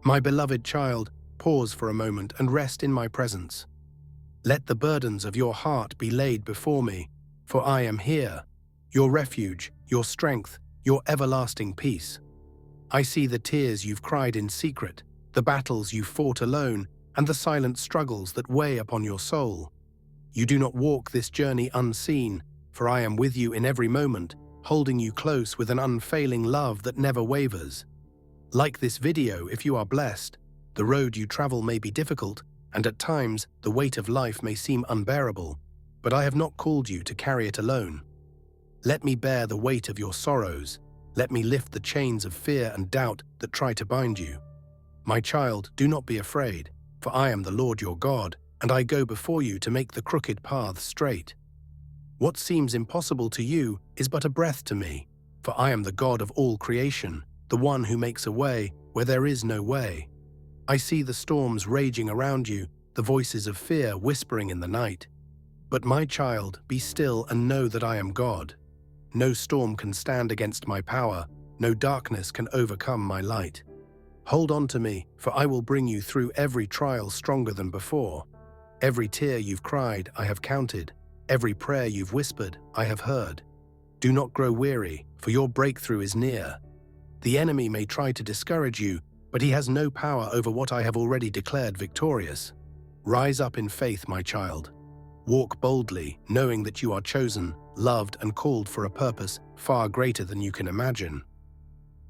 My beloved child, pause for a moment and rest in my presence. Let the burdens of your heart be laid before me, for I am here, your refuge, your strength, your everlasting peace. I see the tears you've cried in secret, the battles you've fought alone, and the silent struggles that weigh upon your soul. You do not walk this journey unseen, for I am with you in every moment, holding you close with an unfailing love that never wavers. Like this video, if you are blessed, the road you travel may be difficult, and at times the weight of life may seem unbearable, but I have not called you to carry it alone. Let me bear the weight of your sorrows. Let me lift the chains of fear and doubt that try to bind you. My child, do not be afraid, for I am the Lord your God, and I go before you to make the crooked paths straight. What seems impossible to you is but a breath to me, for I am the God of all creation, the one who makes a way where there is no way. I see the storms raging around you, the voices of fear whispering in the night. But my child, be still and know that I am God. No storm can stand against my power, no darkness can overcome my light. Hold on to me, for I will bring you through every trial stronger than before. Every tear you've cried, I have counted. Every prayer you've whispered, I have heard. Do not grow weary, for your breakthrough is near. The enemy may try to discourage you, but he has no power over what I have already declared victorious. Rise up in faith, my child. Walk boldly, knowing that you are chosen, loved, and called for a purpose far greater than you can imagine.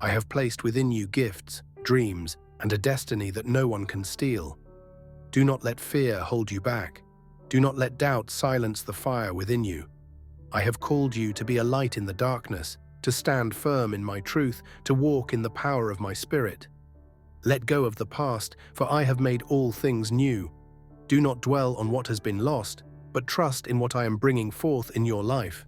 I have placed within you gifts, dreams, and a destiny that no one can steal. Do not let fear hold you back. Do not let doubt silence the fire within you. I have called you to be a light in the darkness, to stand firm in my truth, to walk in the power of my spirit. Let go of the past, for I have made all things new. Do not dwell on what has been lost, but trust in what I am bringing forth in your life.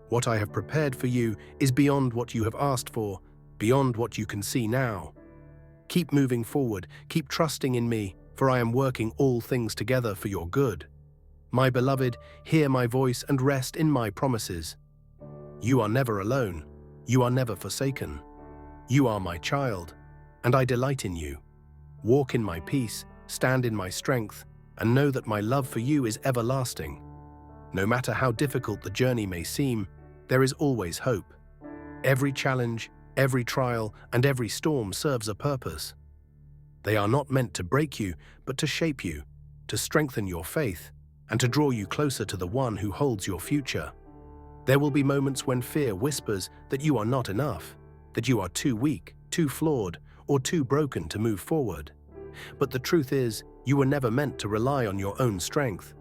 What I have prepared for you is beyond what you have asked for, beyond what you can see now. Keep moving forward, keep trusting in me, for I am working all things together for your good. My beloved, hear my voice and rest in my promises. You are never alone. You are never forsaken. You are my child, and I delight in you. Walk in my peace, stand in my strength, and know that my love for you is everlasting. No matter how difficult the journey may seem, there is always hope. Every challenge, every trial, and every storm serves a purpose. They are not meant to break you, but to shape you, to strengthen your faith, and to draw you closer to the one who holds your future. There will be moments when fear whispers that you are not enough, that you are too weak, too flawed, or too broken to move forward. But the truth is, you were never meant to rely on your own strength.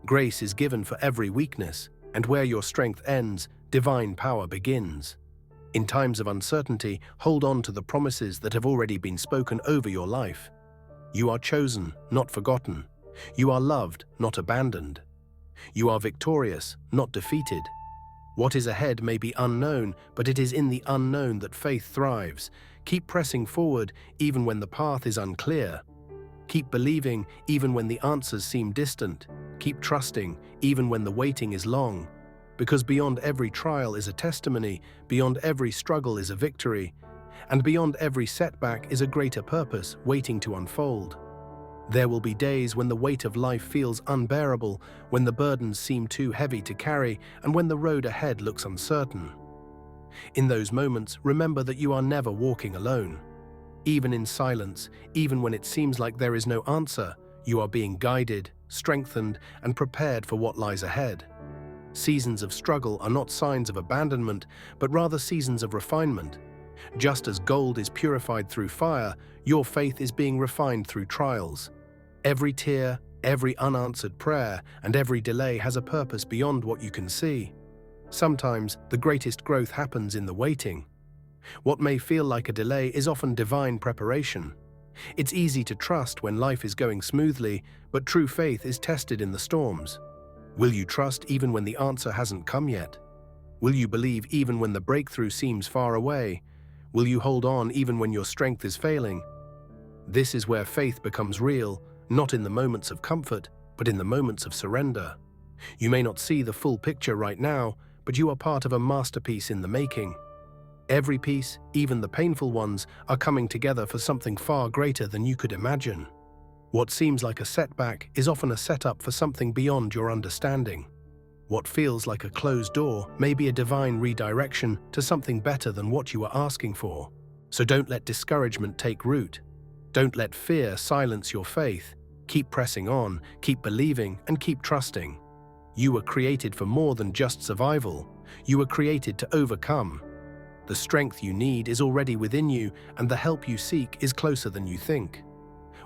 Grace is given for every weakness, and where your strength ends, divine power begins. In times of uncertainty, hold on to the promises that have already been spoken over your life. You are chosen, not forgotten. You are loved, not abandoned. You are victorious, not defeated. What is ahead may be unknown, but it is in the unknown that faith thrives. Keep pressing forward even when the path is unclear. Keep believing even when the answers seem distant. Keep trusting even when the waiting is long. Because beyond every trial is a testimony, beyond every struggle is a victory, and beyond every setback is a greater purpose waiting to unfold. There will be days when the weight of life feels unbearable, when the burdens seem too heavy to carry, and when the road ahead looks uncertain. In those moments, remember that you are never walking alone. Even in silence, even when it seems like there is no answer, you are being guided, strengthened, and prepared for what lies ahead. Seasons of struggle are not signs of abandonment, but rather seasons of refinement. Just as gold is purified through fire, your faith is being refined through trials. Every tear, every unanswered prayer, and every delay has a purpose beyond what you can see. Sometimes the greatest growth happens in the waiting. What may feel like a delay is often divine preparation. It's easy to trust when life is going smoothly, but true faith is tested in the storms. Will you trust even when the answer hasn't come yet? Will you believe even when the breakthrough seems far away? Will you hold on even when your strength is failing? This is where faith becomes real, not in the moments of comfort, but in the moments of surrender. You may not see the full picture right now, but you are part of a masterpiece in the making. Every piece, even the painful ones, are coming together for something far greater than you could imagine. What seems like a setback is often a setup for something beyond your understanding. What feels like a closed door may be a divine redirection to something better than what you are asking for. So don't let discouragement take root. Don't let fear silence your faith. Keep pressing on, keep believing, and keep trusting. You were created for more than just survival. You were created to overcome. The strength you need is already within you, and the help you seek is closer than you think.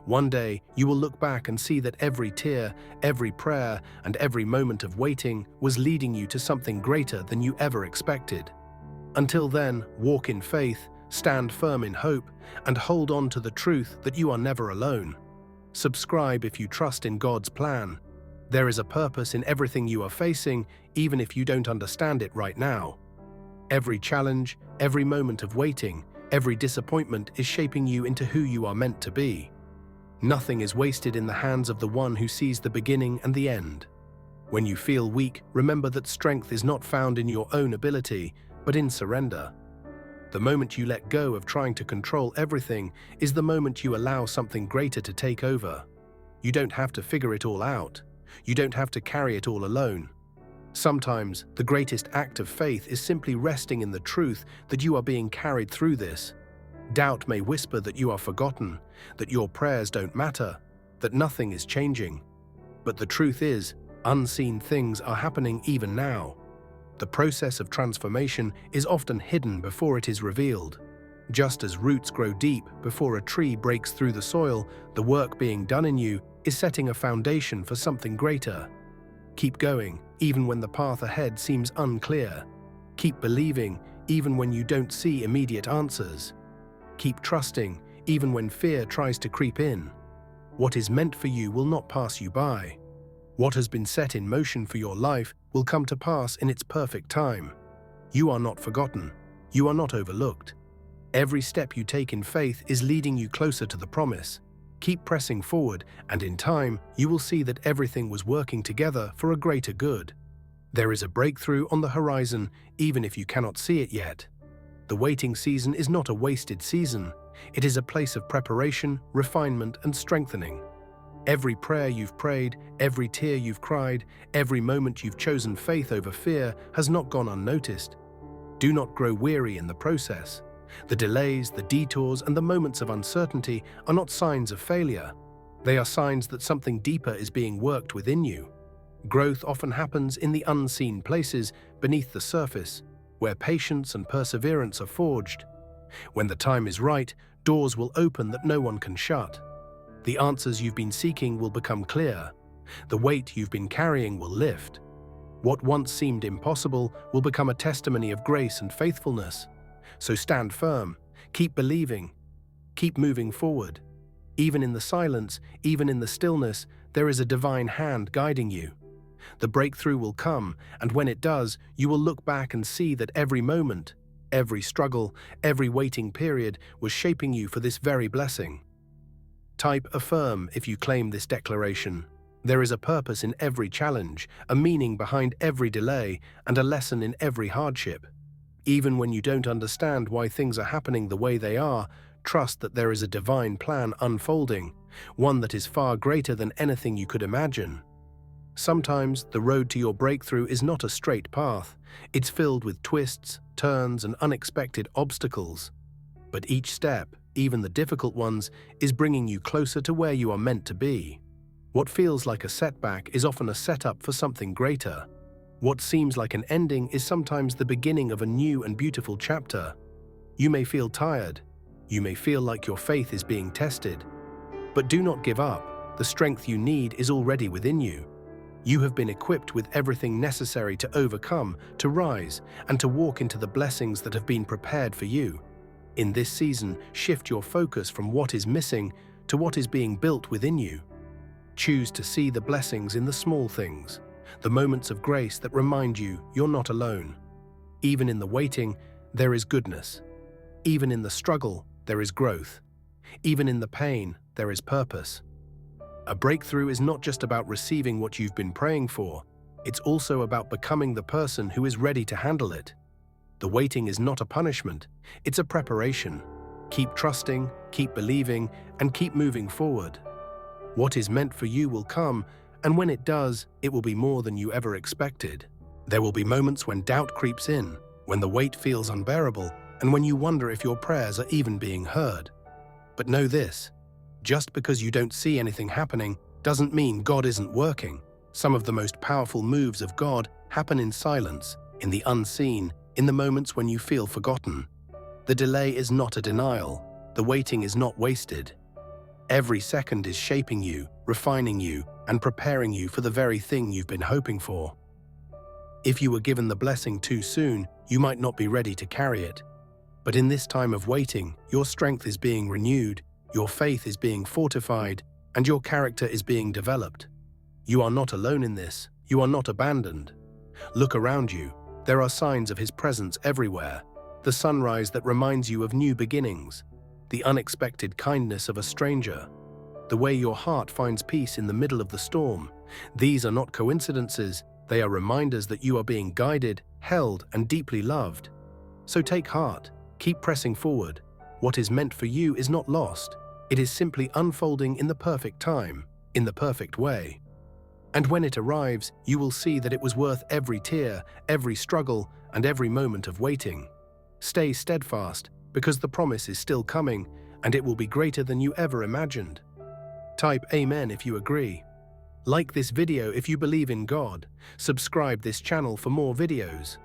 One day, you will look back and see that every tear, every prayer, and every moment of waiting was leading you to something greater than you ever expected. Until then, walk in faith, stand firm in hope, and hold on to the truth that you are never alone. Subscribe if you trust in God's plan. There is a purpose in everything you are facing, even if you don't understand it right now. Every challenge, every moment of waiting, every disappointment is shaping you into who you are meant to be. Nothing is wasted in the hands of the one who sees the beginning and the end. When you feel weak, remember that strength is not found in your own ability, but in surrender. The moment you let go of trying to control everything is the moment you allow something greater to take over. You don't have to figure it all out. You don't have to carry it all alone. Sometimes, the greatest act of faith is simply resting in the truth that you are being carried through this. Doubt may whisper that you are forgotten, that your prayers don't matter, that nothing is changing. But the truth is, unseen things are happening even now. The process of transformation is often hidden before it is revealed. Just as roots grow deep before a tree breaks through the soil, the work being done in you is setting a foundation for something greater. Keep going, even when the path ahead seems unclear. Keep believing, even when you don't see immediate answers. Keep trusting, even when fear tries to creep in. What is meant for you will not pass you by. What has been set in motion for your life will come to pass in its perfect time. You are not forgotten. You are not overlooked. Every step you take in faith is leading you closer to the promise. Keep pressing forward, and in time, you will see that everything was working together for a greater good. There is a breakthrough on the horizon, even if you cannot see it yet. The waiting season is not a wasted season. It is a place of preparation, refinement, and strengthening. Every prayer you've prayed, every tear you've cried, every moment you've chosen faith over fear has not gone unnoticed. Do not grow weary in the process. The delays, the detours, and the moments of uncertainty are not signs of failure. They are signs that something deeper is being worked within you. Growth often happens in the unseen places beneath the surface, where patience and perseverance are forged. When the time is right, doors will open that no one can shut. The answers you've been seeking will become clear. The weight you've been carrying will lift. What once seemed impossible will become a testimony of grace and faithfulness. So stand firm, keep believing, keep moving forward. Even in the silence, even in the stillness, there is a divine hand guiding you. The breakthrough will come, and when it does, you will look back and see that every moment, every struggle, every waiting period was shaping you for this very blessing. Type affirm if you claim this declaration. There is a purpose in every challenge, a meaning behind every delay, and a lesson in every hardship. Even when you don't understand why things are happening the way they are, trust that there is a divine plan unfolding, one that is far greater than anything you could imagine. Sometimes the road to your breakthrough is not a straight path. It's filled with twists, turns, and unexpected obstacles. But each step, even the difficult ones, is bringing you closer to where you are meant to be. What feels like a setback is often a setup for something greater. What seems like an ending is sometimes the beginning of a new and beautiful chapter. You may feel tired. You may feel like your faith is being tested. But do not give up. The strength you need is already within you. You have been equipped with everything necessary to overcome, to rise, and to walk into the blessings that have been prepared for you. In this season, shift your focus from what is missing to what is being built within you. Choose to see the blessings in the small things, the moments of grace that remind you you're not alone. Even in the waiting, there is goodness. Even in the struggle, there is growth. Even in the pain, there is purpose. A breakthrough is not just about receiving what you've been praying for, it's also about becoming the person who is ready to handle it. The waiting is not a punishment, it's a preparation. Keep trusting, keep believing, and keep moving forward. What is meant for you will come, and when it does, it will be more than you ever expected. There will be moments when doubt creeps in, when the wait feels unbearable, and when you wonder if your prayers are even being heard. But know this, just because you don't see anything happening doesn't mean God isn't working. Some of the most powerful moves of God happen in silence, in the unseen, in the moments when you feel forgotten. The delay is not a denial. The waiting is not wasted. Every second is shaping you, refining you, and preparing you for the very thing you've been hoping for. If you were given the blessing too soon, you might not be ready to carry it. But in this time of waiting, your strength is being renewed, your faith is being fortified, and your character is being developed. You are not alone in this. You are not abandoned. Look around you. There are signs of His presence everywhere. The sunrise that reminds you of new beginnings, the unexpected kindness of a stranger, the way your heart finds peace in the middle of the storm. These are not coincidences. They are reminders that you are being guided, held, and deeply loved. So take heart. Keep pressing forward. What is meant for you is not lost. It is simply unfolding in the perfect time, in the perfect way. And when it arrives, you will see that it was worth every tear, every struggle, and every moment of waiting. Stay steadfast, because the promise is still coming, and it will be greater than you ever imagined. Type Amen if you agree. Like this video if you believe in God. Subscribe this channel for more videos.